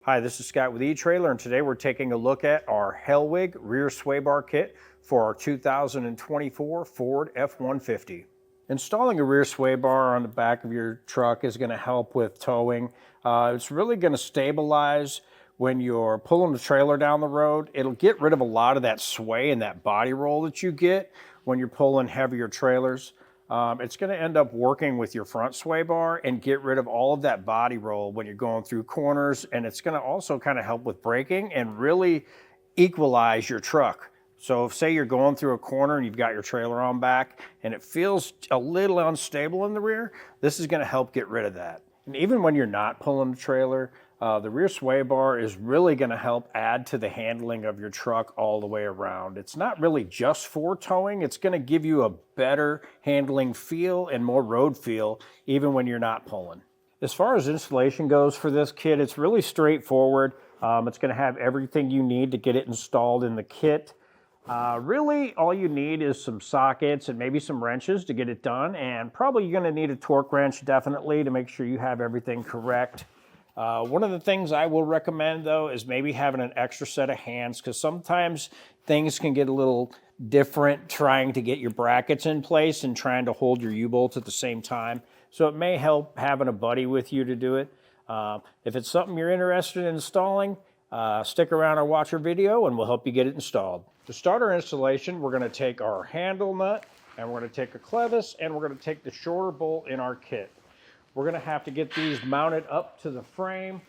Hi, this is Scott with eTrailer, and today we're taking a look at our Hellwig rear sway bar kit for our 2024 Ford F-150. Installing a rear sway bar on the back of your truck is going to help with towing. It's really going to stabilize when you're pulling the trailer down the road. It'll get rid of a lot of that sway and that body roll that you get when you're pulling heavier trailers. It's going to end up working with your front sway bar and get rid of all of that body roll when you're going through corners, and it's going to also kind of help with braking and really equalize your truck. So if, say, you're going through a corner and you've got your trailer on back and it feels a little unstable in the rear, this is going to help get rid of that. And even when you're not pulling the trailer, the rear sway bar is really going to help add to the handling of your truck all the way around. It's not really just for towing. It's going to give you a better handling feel and more road feel even when you're not pulling. As far as installation goes for this kit, it's really straightforward. It's going to have everything you need to get it installed in the kit. Really, all you need is some sockets and maybe some wrenches to get it done, and probably you're going to need a torque wrench definitely to make sure you have everything correct. One of the things I will recommend, though, is maybe having an extra set of hands, because sometimes things can get a little different trying to get your brackets in place and trying to hold your U-bolts at the same time. So it may help having a buddy with you to do it. If it's something you're interested in installing, stick around or watch our video and we'll help you get it installed. To start our installation, we're going to take our handle nut and we're going to take a clevis and we're going to take the shorter bolt in our kit. We're going to have to get these mounted up to the frame,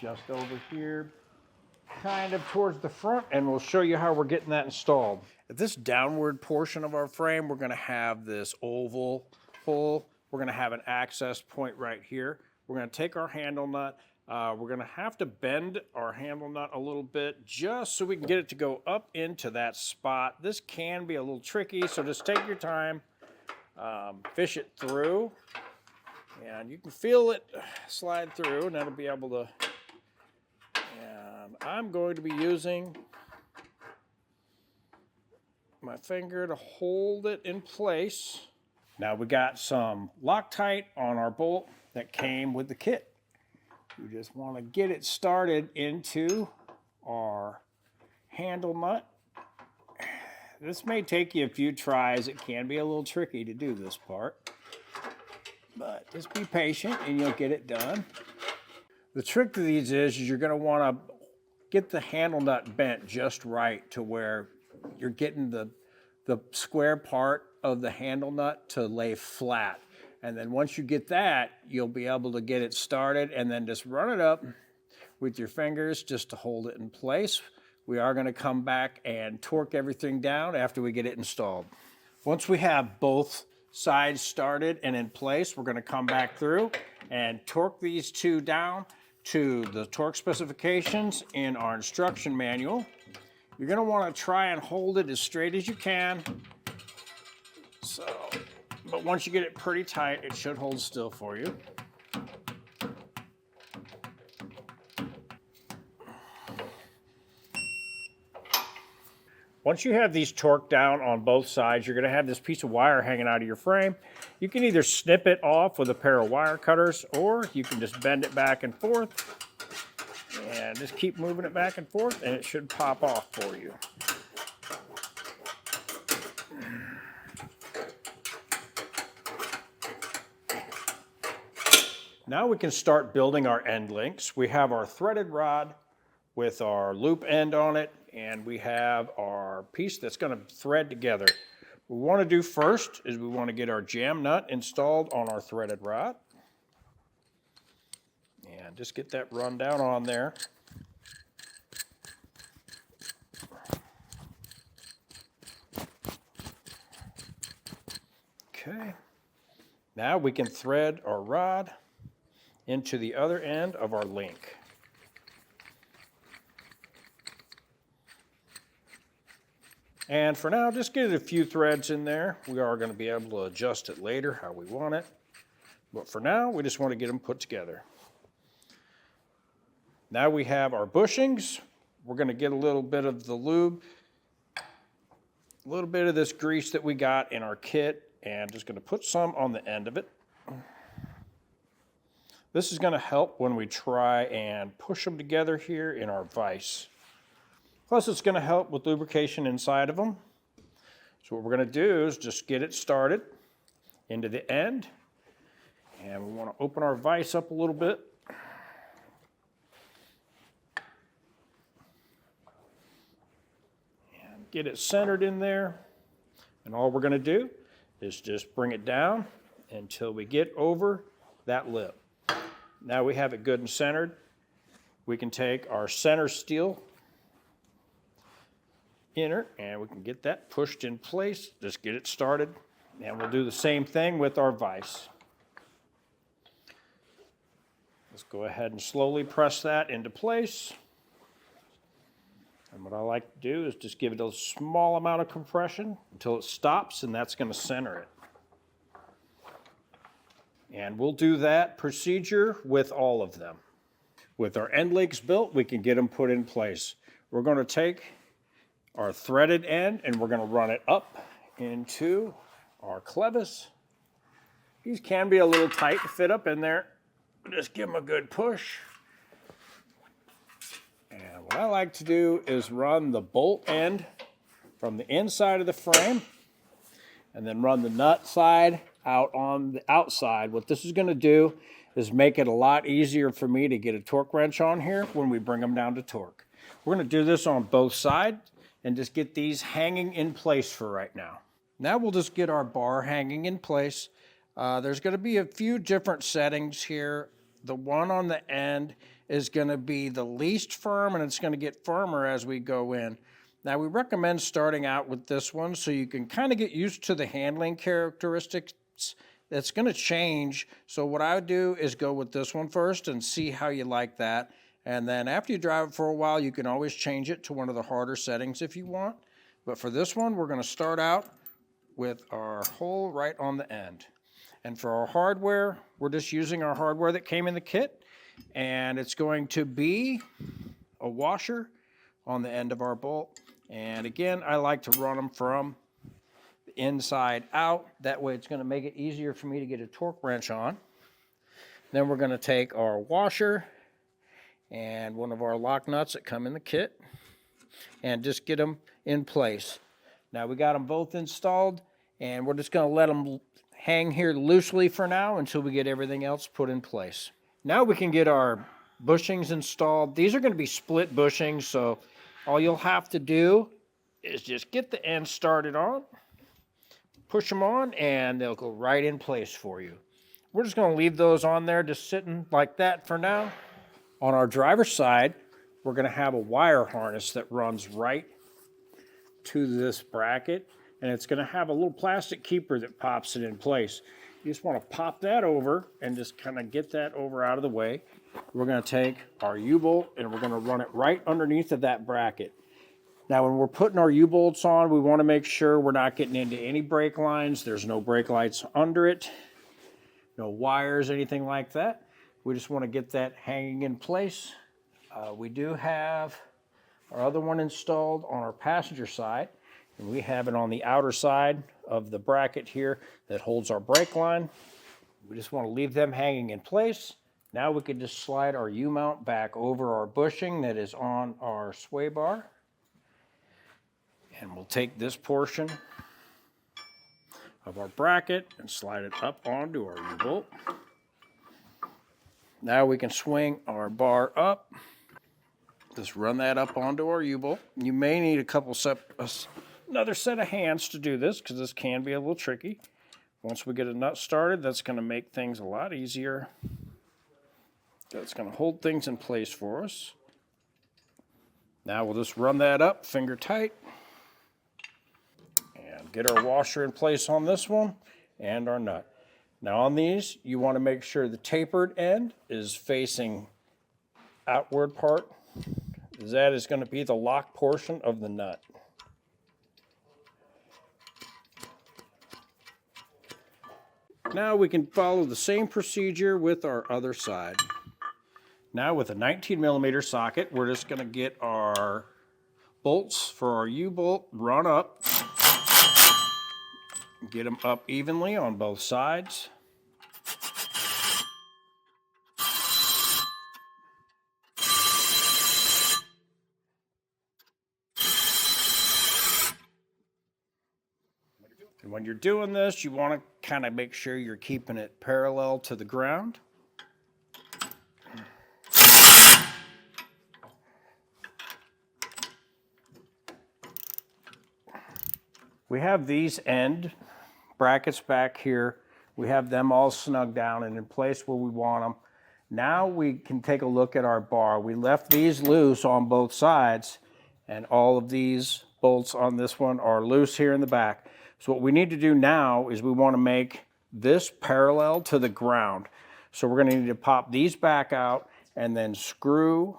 just over here, kind of towards the front, and we'll show you how we're getting that installed. At this downward portion of our frame, we're going to have this oval hole. We're going to have an access point right here. We're going to take our handle nut. We're going to have to bend our handle nut a little bit just so we can get it to go up into that spot. This can be a little tricky, so just take your time, fish it through. And you can feel it slide through, and that'll be able to, and I'm going to be using my finger to hold it in place. Now we got some Loctite on our bolt that came with the kit. We just want to get it started into our handle nut. This may take you a few tries. It can be a little tricky to do this part, but just be patient and you'll get it done. The trick to these is you're going to want to get the handle nut bent just right to where you're getting the square part of the handle nut to lay flat. And then once you get that, you'll be able to get it started and then just run it up with your fingers just to hold it in place. We are going to come back and torque everything down after we get it installed. Once we have both sides started and in place, we're going to come back through and torque these two down to the torque specifications in our instruction manual. You're going to want to try and hold it as straight as you can. But once you get it pretty tight, it should hold still for you. Once you have these torqued down on both sides, you're going to have this piece of wire hanging out of your frame. You can either snip it off with a pair of wire cutters, or you can just bend it back and forth and just keep moving it back and forth, and it should pop off for you. Now we can start building our end links. We have our threaded rod with our loop end on it, and we have our piece that's going to thread together. What we want to do first is we want to get our jam nut installed on our threaded rod. And just get that run down on there. Okay. Now we can thread our rod into the other end of our link. And for now, just get a few threads in there. We are going to be able to adjust it later how we want it. But for now, we just want to get them put together. Now we have our bushings. We're going to get a little bit of the lube, a little bit of this grease that we got in our kit, and just going to put some on the end of it. This is going to help when we try and push them together here in our vise. Plus it's going to help with lubrication inside of them. So what we're going to do is just get it started into the end. And we want to open our vise up a little bit. And get it centered in there. And all we're going to do is just bring it down until we get over that lip. Now we have it good and centered. We can take our center steel inner and we can get that pushed in place. Just get it started. And we'll do the same thing with our vise. Let's go ahead and slowly press that into place. And what I like to do is just give it a small amount of compression until it stops, and that's going to center it. And we'll do that procedure with all of them. With our end legs built, we can get them put in place. We're going to take our threaded end and we're going to run it up into our clevis. These can be a little tight to fit up in there. Just give them a good push. And what I like to do is run the bolt end from the inside of the frame and then run the nut side out on the outside. What this is going to do is make it a lot easier for me to get a torque wrench on here when we bring them down to torque. We're going to do this on both sides and just get these hanging in place for right now. Now we'll just get our bar hanging in place. There's going to be a few different settings here. The one on the end is going to be the least firm, and it's going to get firmer as we go in. Now we recommend starting out with this one so you can kind of get used to the handling characteristics. That's going to change. So what I would do is go with this one first and see how you like that. And then after you drive it for a while, you can always change it to one of the harder settings if you want. But for this one, we're going to start out with our hole right on the end. And for our hardware, we're just using our hardware that came in the kit. And it's going to be a washer on the end of our bolt. And again, I like to run them from the inside out. That way it's going to make it easier for me to get a torque wrench on. Then we're going to take our washer and one of our lock nuts that come in the kit and just get them in place. Now we got them both installed and we're just going to let them hang here loosely for now until we get everything else put in place. Now we can get our bushings installed. These are going to be split bushings, so all you'll have to do is just get the ends started on, push them on, and they'll go right in place for you. We're just going to leave those on there just sitting like that for now. On our driver's side, we're going to have a wire harness that runs right to this bracket, and it's going to have a little plastic keeper that pops it in place. You just want to pop that over and just kind of get that over out of the way. We're going to take our U-bolt and we're going to run it right underneath of that bracket. Now when we're putting our U-bolts on, we want to make sure we're not getting into any brake lines. There's no brake lights under it, no wires, anything like that. We just want to get that hanging in place. We do have our other one installed on our passenger side, and we have it on the outer side of the bracket here that holds our brake line. We just want to leave them hanging in place. Now we can just slide our U-mount back over our bushing that is on our sway bar. And we'll take this portion of our bracket and slide it up onto our U-bolt. Now we can swing our bar up. Just run that up onto our U-bolt. You may need another set of hands to do this because this can be a little tricky. Once we get a nut started, that's going to make things a lot easier. That's going to hold things in place for us. Now we'll just run that up, finger tight, and get our washer in place on this one and our nut. Now on these, you want to make sure the tapered end is facing outward part. That is going to be the lock portion of the nut. Now we can follow the same procedure with our other side. Now with a 19mm socket, we're just going to get our bolts for our U-bolt run up. Get them up evenly on both sides. And when you're doing this, you want to kind of make sure you're keeping it parallel to the ground. We have these end brackets back here. We have them all snug down and in place where we want them. Now we can take a look at our bar. We left these loose on both sides, and all of these bolts on this one are loose here in the back. So what we need to do now is we want to make this parallel to the ground. So we're going to need to pop these back out and then screw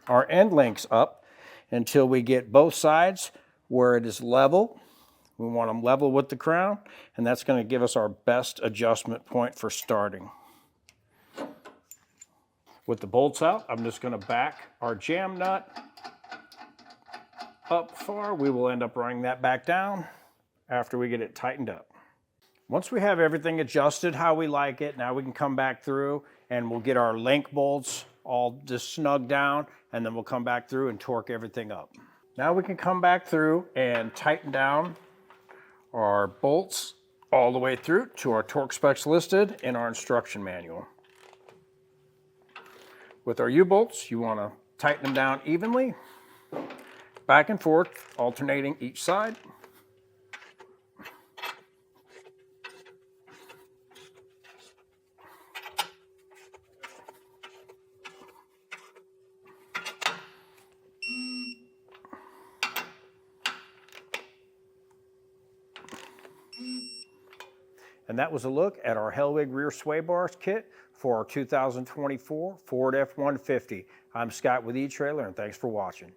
our end links up until we get both sides where it is level. We want them level with the crown, and that's going to give us our best adjustment point for starting. With the bolts out, I'm just going to back our jam nut up far. We will end up running that back down after we get it tightened up. Once we have everything adjusted how we like it, now we can come back through and we'll get our link bolts all just snug down, and then we'll come back through and torque everything up. Now we can come back through and tighten down our bolts all the way through to our torque specs listed in our instruction manual. With our U-bolts, you want to tighten them down evenly, back and forth, alternating each side. And that was a look at our Hellwig rear sway bars kit for our 2024 Ford F-150. I'm Scott with eTrailer, and thanks for watching.